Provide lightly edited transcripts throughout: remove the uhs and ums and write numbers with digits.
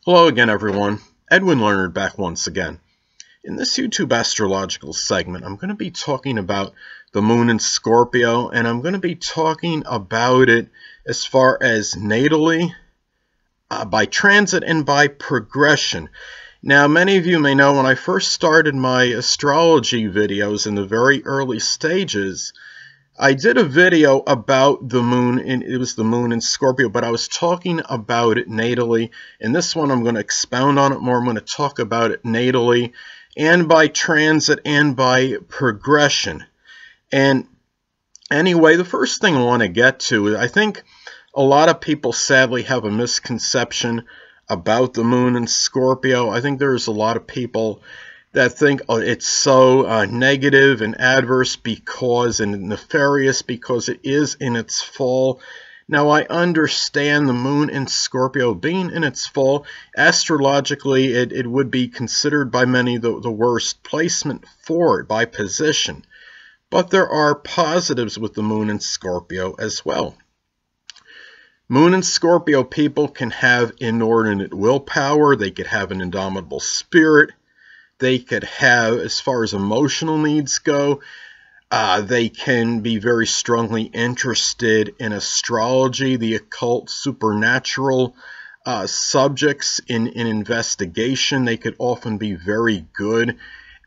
Hello again, everyone. Edwin Learnard back once again. In this YouTube astrological segment, I'm going to be talking about the moon in Scorpio, and I'm going to be talking about it as far as natally, by transit, and by progression. Now, many of you may know when I first started my astrology videos in the very early stages, I did a video about the moon, and it was the moon in Scorpio, but I was talking about it natally. In this one, I'm going to expound on it more. I'm going to talk about it natally and by transit and by progression. And anyway, the first thing I want to get to is I think a lot of people sadly have a misconception about the moon in Scorpio. I think there's a lot of people that think it's so negative and adverse and nefarious because it is in its fall. Now, I understand the moon in Scorpio being in its fall. Astrologically, it would be considered by many the worst placement for it by position. But there are positives with the moon in Scorpio as well. Moon in Scorpio people can have inordinate willpower. They could have an indomitable spirit. They could have, as far as emotional needs go, they can be very strongly interested in astrology, the occult, supernatural subjects in investigation. They could often be very good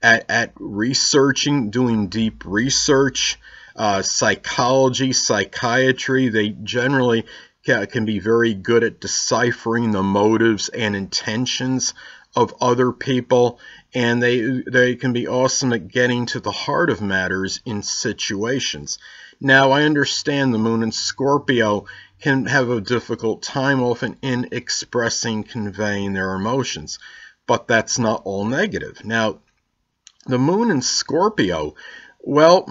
at researching, doing deep research, psychology, psychiatry. They generally can be very good at deciphering the motives and intentions of other people, and they can be awesome at getting to the heart of matters in situations. Now, I understand the moon in Scorpio can have a difficult time often in expressing, conveying their emotions, but that's not all negative. Now, the moon in Scorpio, well,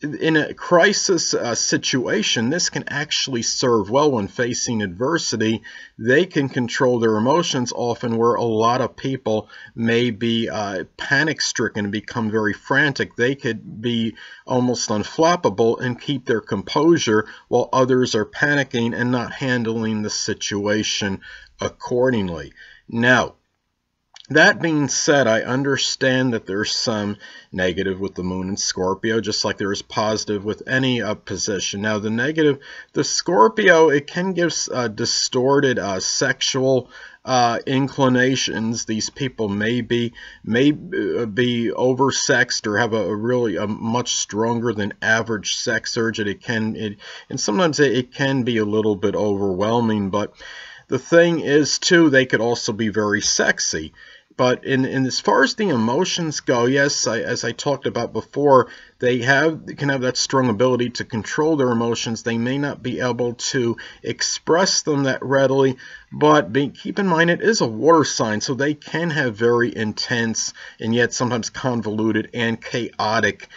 in a crisis situation, this can actually serve well when facing adversity. They can control their emotions often, where a lot of people may be panic-stricken and become very frantic. They could be almost unflappable and keep their composure while others are panicking and not handling the situation accordingly. Now, that being said, I understand that there's some negative with the moon in Scorpio, just like there is positive with any position. Now, the negative, the Scorpio, it can give distorted sexual inclinations. These people may be oversexed or have a much stronger than average sex urge. And sometimes it can be a little bit overwhelming. But the thing is, too, they could also be very sexy. But in as far as the emotions go, yes, as I talked about before, they can have that strong ability to control their emotions. They may not be able to express them that readily, but keep in mind it is a water sign, so they can have very intense and yet sometimes convoluted and chaotic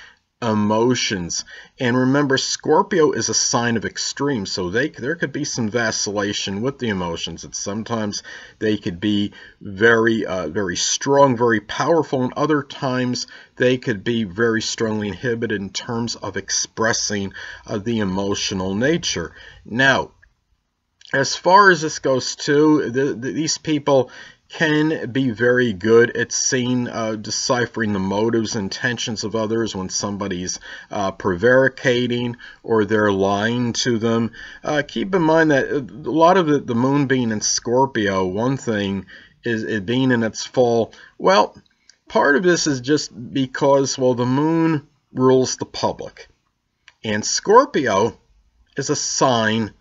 emotions. And remember, Scorpio is a sign of extreme, so there could be some vacillation with the emotions. And sometimes they could be very strong, very powerful, and other times they could be very strongly inhibited in terms of expressing the emotional nature. Now, as far as this goes too, these people can be very good at seeing, deciphering the motives and intentions of others when somebody's prevaricating or they're lying to them. Keep in mind that a lot of the moon being in Scorpio, one thing is it being in its fall. Well, part of this is just because, well, the moon rules the public. And Scorpio is a sign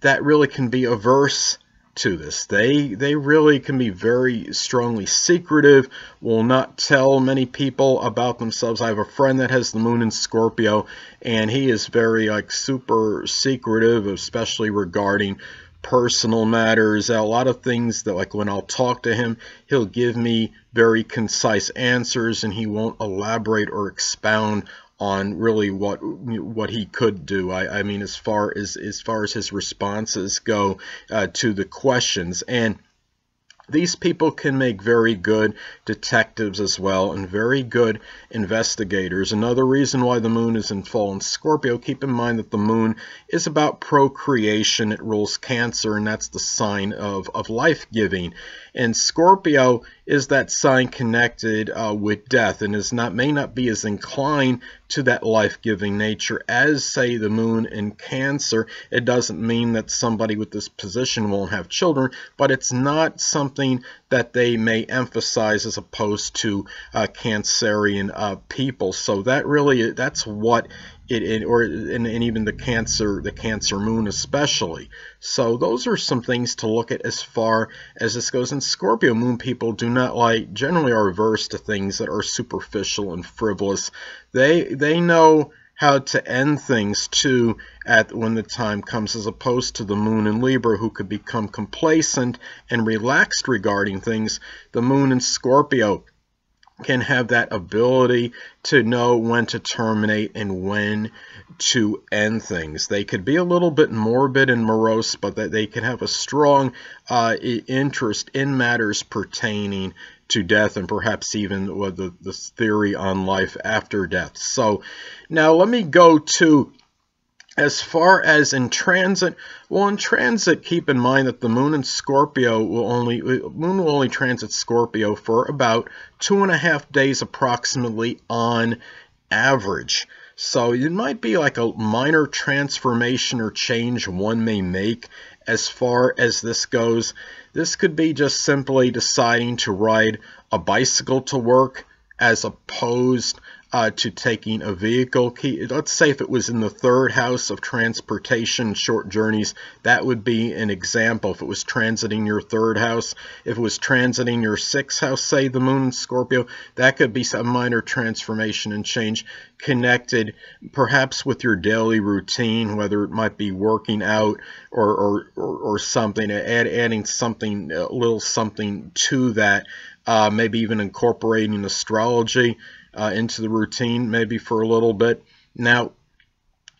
that really can be averse to this. They really can be very strongly secretive, will not tell many people about themselves. I have a friend that has the moon in Scorpio, and he is very super secretive, especially regarding personal matters. A lot of things that, like, when I'll talk to him, he'll give me very concise answers and he won't elaborate or expound on really what he could do. I mean, as far as his responses go to the questions. And These people can make very good detectives as well, and very good investigators. Another reason why the moon is in fallen Scorpio, keep in mind that the moon is about procreation. It rules Cancer, and that's the sign of life-giving. And Scorpio is that sign connected with death, and may not be as inclined to that life-giving nature as, say, the moon in Cancer. It doesn't mean that somebody with this position won't have children, but it's not something that they may emphasize as opposed to Cancerian people. So that's what and even the Cancer moon especially. So those are some things to look at as far as this goes. And Scorpio moon people generally are averse to things that are superficial and frivolous. They know how to end things too when the time comes, as opposed to the moon in Libra, who could become complacent and relaxed regarding things. The moon in Scorpio can have that ability to know when to terminate and when to end things. They could be a little bit morbid and morose, but that they can have a strong interest in matters pertaining to death, and perhaps even with the theory on life after death. So now let me go to, as far as in transit. Well, in transit, keep in mind that the moon in Scorpio will only transit Scorpio for about 2.5 days approximately on average. So it might be like a minor transformation or change one may make as far as this goes. This could be just simply deciding to ride a bicycle to work as opposed to taking a vehicle. Let's say if it was in the 3rd house of transportation, short journeys, that would be an example. If it was transiting your 3rd house, if it was transiting your 6th house, say the moon in Scorpio, that could be some minor transformation and change connected perhaps with your daily routine, whether it might be working out or something, adding something, a little something to that, maybe even incorporating astrology into the routine, maybe for a little bit. Now,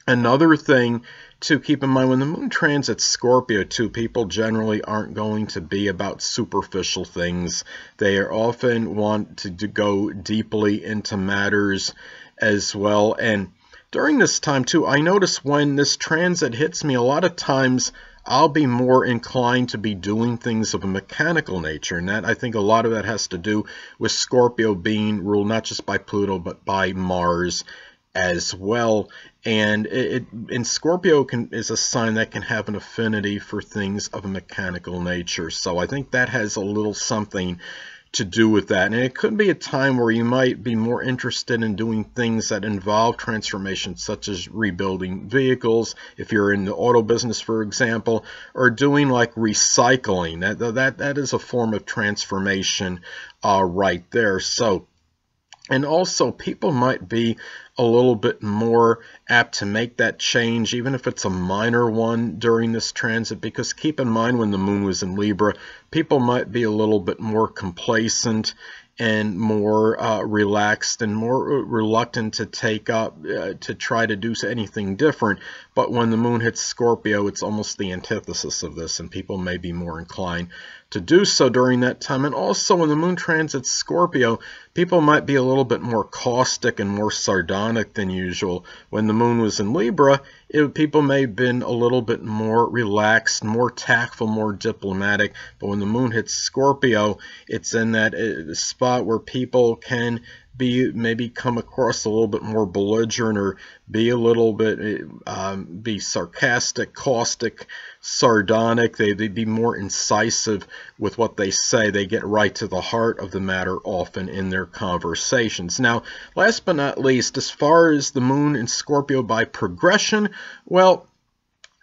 another thing to keep in mind, when the moon transits Scorpio too, people generally aren't going to be about superficial things. They are often want to go deeply into matters as well. And during this time too, I notice when this transit hits me, a lot of times I'll be more inclined to be doing things of a mechanical nature. And that, I think a lot of that has to do with Scorpio being ruled not just by Pluto, but by Mars as well. And Scorpio is a sign that can have an affinity for things of a mechanical nature. So I think that has a little something to do with that. And it could be a time where you might be more interested in doing things that involve transformation, such as rebuilding vehicles, if you're in the auto business, for example, or doing like recycling. That is a form of transformation right there. So, and also people might be a little bit more apt to make that change, even if it's a minor one during this transit, because keep in mind, when the moon was in Libra, people might be a little bit more complacent and more relaxed and more reluctant to take up, to try to do anything different. But when the moon hits Scorpio, it's almost the antithesis of this, and people may be more inclined to do so during that time. And also, when the moon transits Scorpio, people might be a little bit more caustic and more sardonic than usual. When the moon was in Libra, people may have been a little bit more relaxed, more tactful, more diplomatic. But when the moon hits Scorpio, it's in that spot where people can maybe come across a little bit more belligerent, or be a little bit be sarcastic, caustic, sardonic. They'd be more incisive with what they say. They get right to the heart of the matter often in their conversations. Now, last but not least, as far as the moon in Scorpio by progression, well,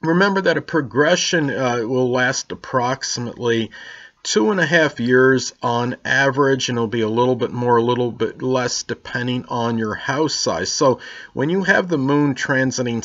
remember that a progression will last approximately 2.5 years on average, and it'll be a little bit more, a little bit less, depending on your house size. So when you have the moon transiting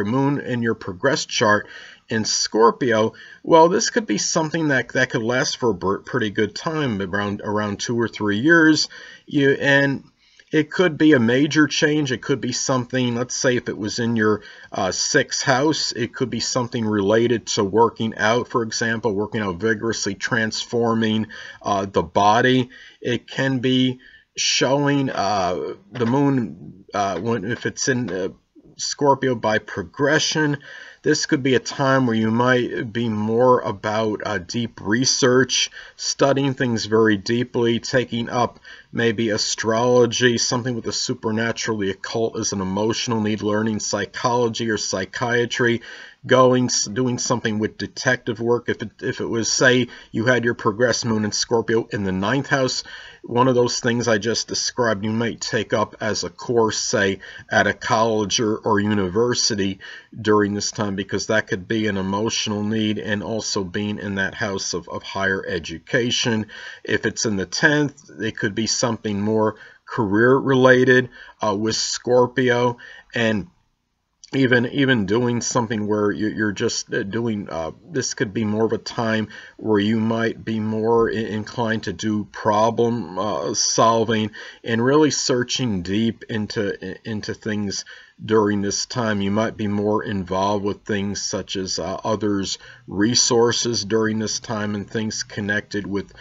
moon in your progress chart in Scorpio, well, this could be something that could last for a pretty good time, around 2 or 3 years. And It could be a major change. It could be something, let's say if it was in your 6th house, it could be something related to working out, for example, working out vigorously, transforming the body. It can be showing the moon if it's in Scorpio by progression. This could be a time where you might be more about deep research, studying things very deeply, taking up maybe astrology, something with the supernatural, the occult as an emotional need, learning psychology or psychiatry, doing something with detective work. If it was, say, you had your progressed moon in Scorpio in the 9th house, one of those things I just described you might take up as a course, say, at a college or university during this time, because that could be an emotional need, and also being in that house of higher education. If it's in the 10th, it could be something more career related with Scorpio, and even doing something where you're just doing this could be more of a time where you might be more inclined to do problem solving and really searching deep into things during this time. You might be more involved with things such as others' resources during this time, and things connected with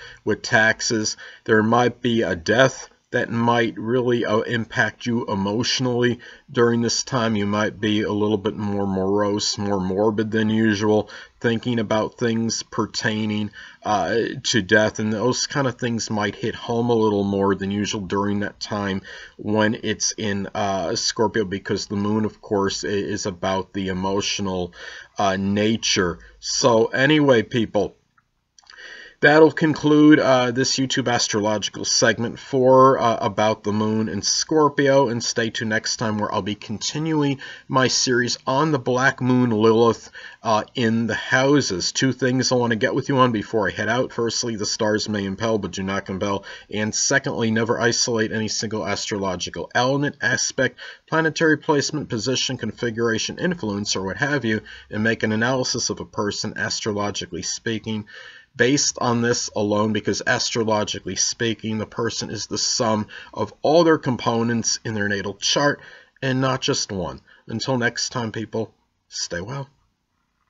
taxes. There might be a death that might really impact you emotionally during this time. You might be a little bit more morose, more morbid than usual, thinking about things pertaining to death, and those kind of things might hit home a little more than usual during that time when it's in Scorpio, because the moon, of course, is about the emotional nature. So anyway, people, that'll conclude this YouTube astrological segment for about the moon in Scorpio, and stay tuned next time where I'll be continuing my series on the black moon Lilith in the houses. 2 things I want to get with you on before I head out. Firstly, the stars may impel but do not compel, and secondly, never isolate any single astrological element, aspect, planetary placement, position, configuration, influence, or what have you, and make an analysis of a person astrologically speaking based on this alone, because astrologically speaking, the person is the sum of all their components in their natal chart and not just one. Until next time, people, stay well.